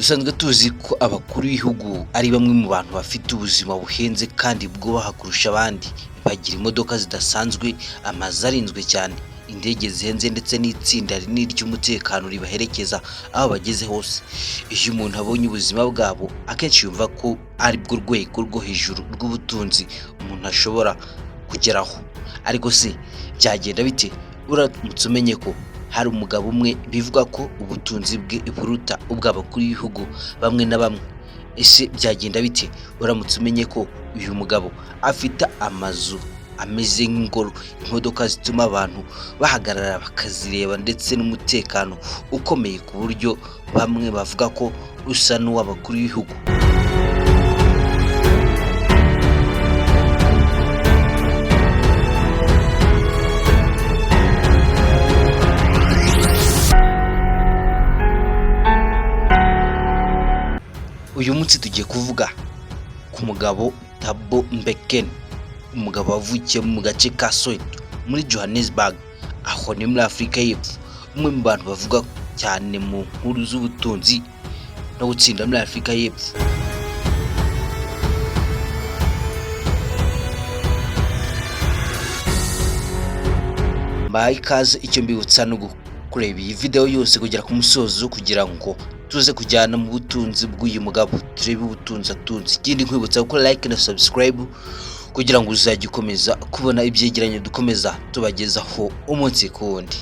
Dusanzwe tuzi ko abakuru b'ibihugu ari bamwe mu bantu bafite ubuzima buhenze kandi bwubaha kurusha abandi. Bagira imodoka zidasanzwe, amazu arinzwe cyane, indege zihenze ndetse n'itsinda rinini ry'umutekano ribaherekeza aho bageze hose. Iyo umuntu abonye ubuzima bwabo, akenshi yumva ko ari bwo rwego rwo hejuru rw'ubutunzi umuntu ashobora kugeraho. Ariko se byagenda bite uramutse umenye ko hari umugabo umwe bivuga ko ubutunzi bwe buruta ubw'abakuru b'ibihugu bamwe na bamwe? Ese byagenda bite uramutse umenye ko uyu mugabo afite amazu ameze nk'ingoro, imodoka zituma abantu bahagarara bakazireba ndetse n'umutekano ukomeye ku buryo bamwe bavuga ko usa n'uw'abakuru b'ibihugu? Uyu munsi tugiye kuvuga ku mugabo Thabo Mbeki, umugabo wavukiye mu gace ka Soweto muri Johannesburg, aho ni muri Afurika y'Epfo. Umwe mu bantu bavuga cyane mu nkuru z'ubutunzi no gutsinda muri Afurika y'Epfo. Mbaye ikaze, icyo mbibutsa no kureba iyi video yose kugera ku musozo kugira ngo tuze kujyana mu butunzi bw'uyu mugabo, turebe ubutunzi atunze. Ikindi nkwibutsa gukora like na subscribe kugira ngo uzajye ukomeza kubona ibyegeranyo dukomeza tubagezaho umunsi ku wundi.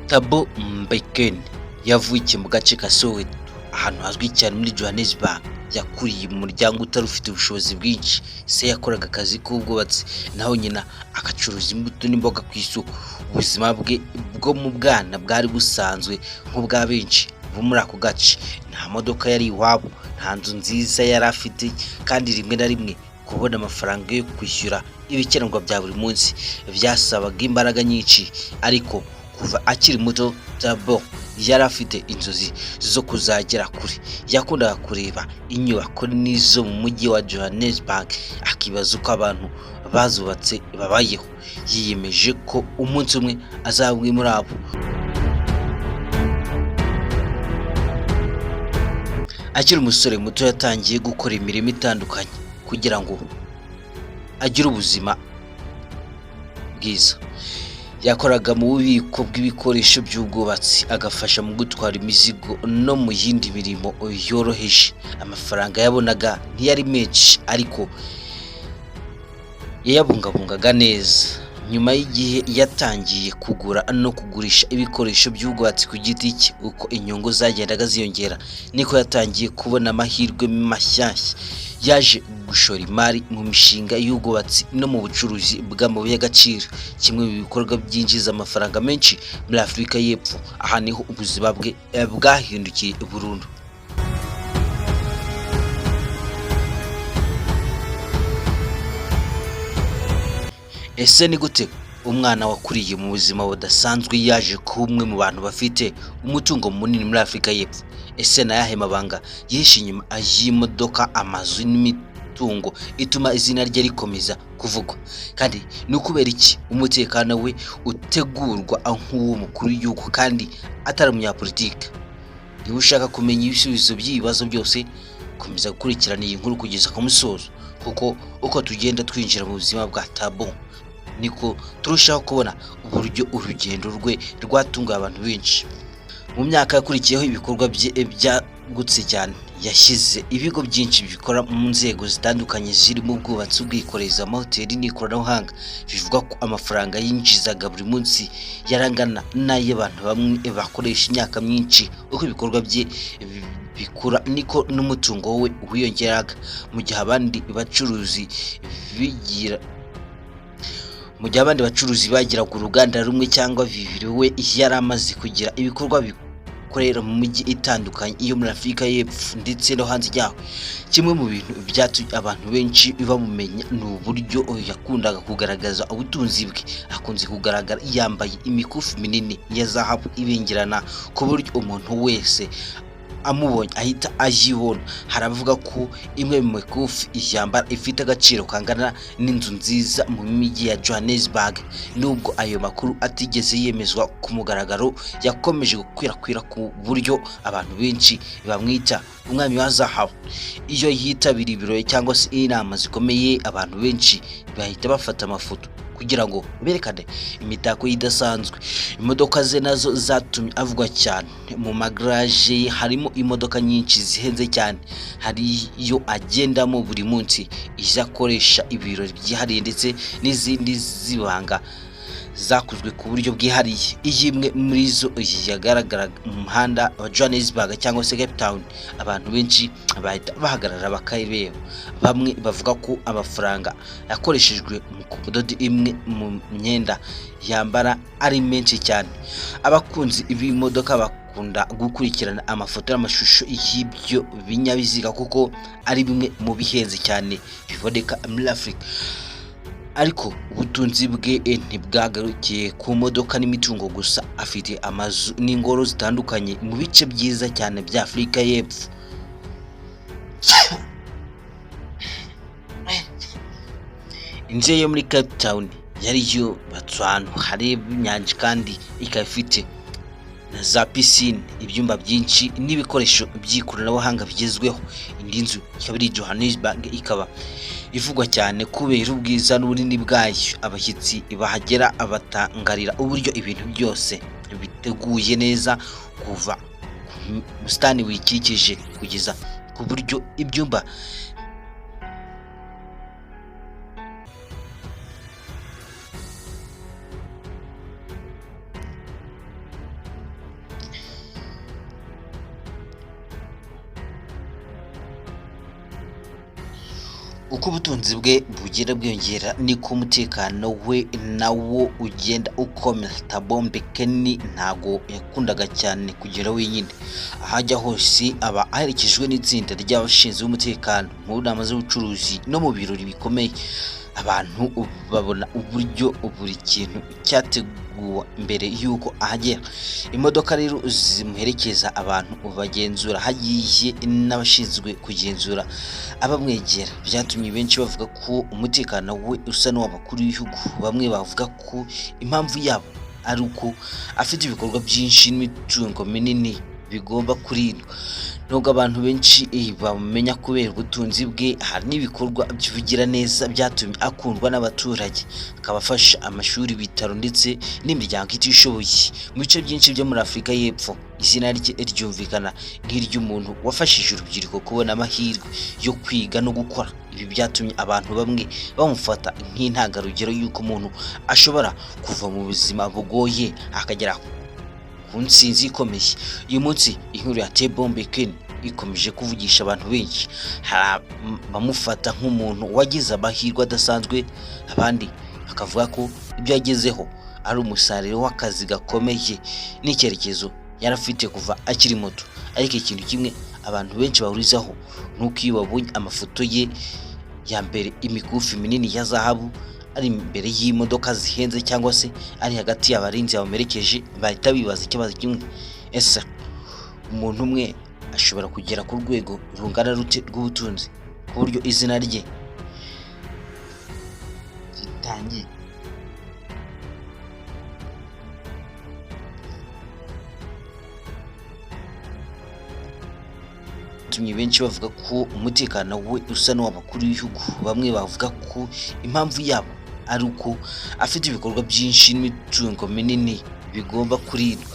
Thabo Mbeki yavukiye mu gace ka Soweto, ahantu hazwi cyane muri Johannesburg. Yakuriye mu muryango utari ufite ubushobozi bwinshi. Se yakoraga akazi k'ubwubatsi, naho nyina agacuruza imbuto n'imboga ku isoko. Ubuzima bwe bwo mu bwana bwari busanzwe nk'ubwa benshi bo muri ako gace. Nta modoka yari iwabo, nta nzu nziza yari afite, kandi rimwe na rimwe kubona amafaranga yo kwishyura ibikenerwa bya buri munsi byasabaga imbaraga nyinshi. Ariko kuva akiri muto, Thabo yari afite inzozi zo kuzagera kure. Yakundaga kureba inyubako n'izo mu mujyi wa Johannesburg, akibaza uko abantu bazubatse babayeho. Yiyemeje ko umunsi umwe azaba umwe muri abo. Akiri umusore muto yatangiye gukora imirimo itandukanye kugira ngo agire ubuzima bwiza. Yakoraga mu bubiko bw'ibikoresho by'ubwubatsi, agafasha mu gutwara imizigo no mu yindi mirimo yoroheje. Amafaranga yabonaga ntiyari menshi, ariko yayabungabungaga neza. Nyuma y'igihe yatangiye kugura no kugurisha ibikoresho by'ubwubatsi ku giti cye. Uko inyungu zagendaga ziyongera, niko yatangiye kubona amahirwe mashyashya. Yaje gushora imari mu mishinga y'ubwubatsi no mu bucuruzi bw'amabuye y'agaciro, kimwe mu bikorwa byinjiza amafaranga menshi muri Afurika y'Epfo. Aha niho ubuzima bwe bwahindukiye burundu. Ese ni gute umwana wakuriye mu buzima budasanzwe yaje kuba umwe mu bantu bafite umutungo munini muri Afurika y'Epfo? Ese nayahe mabanga yihishe inyuma y'imodoka, amazu n'imitungo ituma izina rye rikomeza kuvugwa? Kandi ni ukubera iki umutekano we utegurwa nk'uwo mukuru w'igihugu kandi atari umunyapolitike? Niba ushaka kumenya ibisubizo by'ibibazo byose, komeza gukurikirana iyi nkuru kugeza ku musozo, kuko uko tugenda twinjira mu buzima bwa Thabo, niko turushaho kubona uburyo urugendo rwe rwatunguye abantu benshi. Mu myaka yakurikiyeho ibikorwa bye byagutse cyane. Yashyize ibigo byinshi bikora mu nzego zitandukanye zirimo ubwubatsi, ubwikorezi, amahoteli n'ikoranabuhanga. Bivuga ko amafaranga yinjizaga buri munsi yarangana n'ay'abantu bamwe bakoresha imyaka myinshi. Uko ibikorwa bye bikura, niko n'umutungo we wiyongeraga. Mu gihe abandi bacuruzi bagiraga uruganda rumwe cyangwa bibiri, we yari amaze kugira ibikorwa bikorera mu mijyi itandukanye iyo muri Afurika y'Epfo ndetse no hanze yaho. Kimwe mu bintu byatumye abantu benshi bamumenya ni uburyo yakundaga kugaragaza ubutunzi bwe. Akunze kugaragara yambaye imikufi minini ya zahabu ibengerana ku buryo umuntu wese amubonye ahita ayibona. Haravuga ko imwe mu mikufi yambara ifite agaciro kangana n'inzu nziza mu mijyi ya Johannesburg. Nubwo ayo makuru atigeze yemezwa ku mugaragaro, yakomeje gukwirakwira ku buryo abantu benshi bamwita umwami wa zahabu. Iyo yitabira ibirori cyangwa se inama zikomeye, abantu benshi bahita bafata amafoto kugira ngo berekane imitako idasanzwe. Imodoka ze nazo zatumye avugwa cyane. Mu magarage harimo imodoka nyinshi zihenze cyane, hari iyo agendamo buri munsi, izo akoresha ibirori byihariye ndetse n'izindi zibanga zakozwe ku buryo bwihariye. Iyi imwe muri zo yagaragara mu muhanda wa Johannesburg cyangwa se Cape Town, abantu benshi bahita bahagarara bakayireba. Bamwe bavuga ko amafaranga yakoreshejwe mu kudoda imwe mu myenda yambara ari menshi cyane. Abakunzi b'imodoka bakunda gukurikirana amafoto n'amashusho y'ibyo binyabiziga kuko ari bimwe mu bihenze cyane biboneka muri Afurika. Ariko ubutunzi bwe ntibwagarukiye ku modoka n'imitungo gusa. Afite amazu n'ingoro zitandukanye mu bice byiza cyane bya Afurika y'Epfo. Inzu yo muri Cape Town yari yubatswe ahantu hareba inyanja kandi ikaba ifite na za pisine, ibyumba byinshi n'ibikoresho by'ikoranabuhanga bigezweho. Indi nzu ikaba iri Johannesburg, ikaba ivugwa cyane kubera ubwiza n'ubunini bwayo. Abashyitsi bahagera abatangarira uburyo ibintu byose biteguye neza, kuva ku busitani buyikikije kugeza ku buryo ibyumba uko ubutunzi bwe bugenda bwiyongera niko umutekano we nawo ugenda ukomera. Thabo Mbeki ntago yakundaga cyane kugera wenyine. Ahajya hose aba aherekejwe n'itsinda ry'abashinzwe umutekano mu nama z'ubucuruzi no mu birori bikomeye. Abantu babona uburyo buri kintu cyateguwe mbere y'uko ahagera. Imodoka rero zimuherekeza, abantu bagenzura, hagiye n'abashinzwe kugenzura abamwegera. Byatumye benshi bavuga ko umutekano we usa n'uw'abakuru b'ibihugu. Bamwe bavuga ko impamvu yabo ari uko afite ibikorwa byinshi n'imitungo minini bigomba kurindwa. Nubwo abantu benshi bamenya kubera ubutunzi bwe, hari n'ibikorwa by'ubugira neza byatumye akundwa n'abaturage. Akabafasha amashuri, ibitaro ndetse n'imiryango itishoboye. Mu bice byinshi byo muri Afurika y'Epfo, izina rye ryumvikana nk'iry'umuntu wafashije urubyiruko kubona amahirwe yo kwiga no gukora. Ibi byatumye abantu bamwe bamufata nk'intangarugero y'uko umuntu ashobora kuva mu buzima bugoye akagera ku ntsinzi ikomeye. Uyu munsi inkuru ya Thabo Mbeki ikomeje kuvugisha abantu benshi. Bamufata nk'umuntu wagize amahirwe adasanzwe, abandi bakavuga ko ibyo yagezeho ari umusaruro w'akazi gakomeye n'icyerekezo yarafite kuva akiri muto. Ariko ikintu kimwe abantu benshi bahurizaho nuko iyo babonye amafoto ye ya mbere, imikufi minini ya zahabu ari imbere y'imodoka zihenze cyangwa se ari hagati y'abarinzi bamuherekeje, bahita bibaza ikibazo kimwe: ese umuntu umwe ashobora kugera ku rwego rungana rute rw'ubutunzi ku buryo izina rye ritangiye tumye benshi bavuga ko umutekano we usa n'uw'abakuru b'ibihugu. Bamwe bavuga ko impamvu yabo ari uko afite ibikorwa byinshi n'imitungo minini bigomba kurindwa.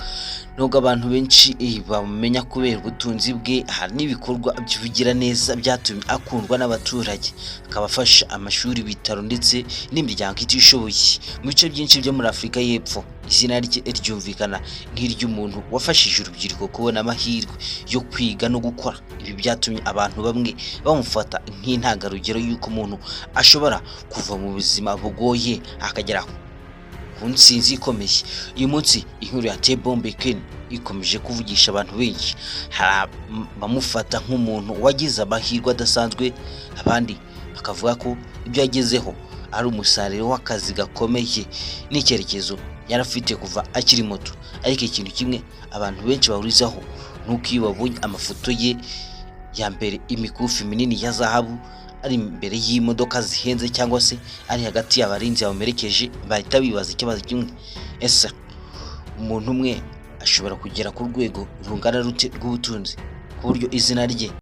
Nubwo abantu benshi bamenya kubera ubutunzi bwe, hari n'ibikorwa by'ubugira neza byatumye akundwa n'abaturage. Akabafasha amashuri, ibitaro ndetse n'imiryango itishoboye. Mu bice byinshi byo muri Afurika y'Epfo, izina rye ryumvikana nk'iry'umuntu wafashije urubyiruko kubona amahirwe yo kwiga no gukora. Ibi byatumye abantu bamwe bamufata nk'intangarugero y'uko umuntu ashobora kuva mu buzima bugoye akagera ku ntsinzi ikomeye. Uyu munsi inkuru ya Thabo Mbeki ikomeje kuvugisha abantu benshi. Bamufata nk'umuntu wagize amahirwe adasanzwe, abandi bakavuga ko ibyo yagezeho ari umusaruro w'akazi gakomeye n'icyerekezo yarafite kuva akiri muto. Ariko ikintu kimwe abantu benshi bahurizaho nuko iyo babonye amafoto ye ya mbere imikufi minini ya zahabu ari imbere y'imodoka zihenze cyangwa se ari hagati y'abarinzi bamumerekeje, bahita bibaza ikibazo kimwe: ese umuntu umwe ashobora kugera ku rwego rungana rute rw'ubutunzi ku buryo izina rye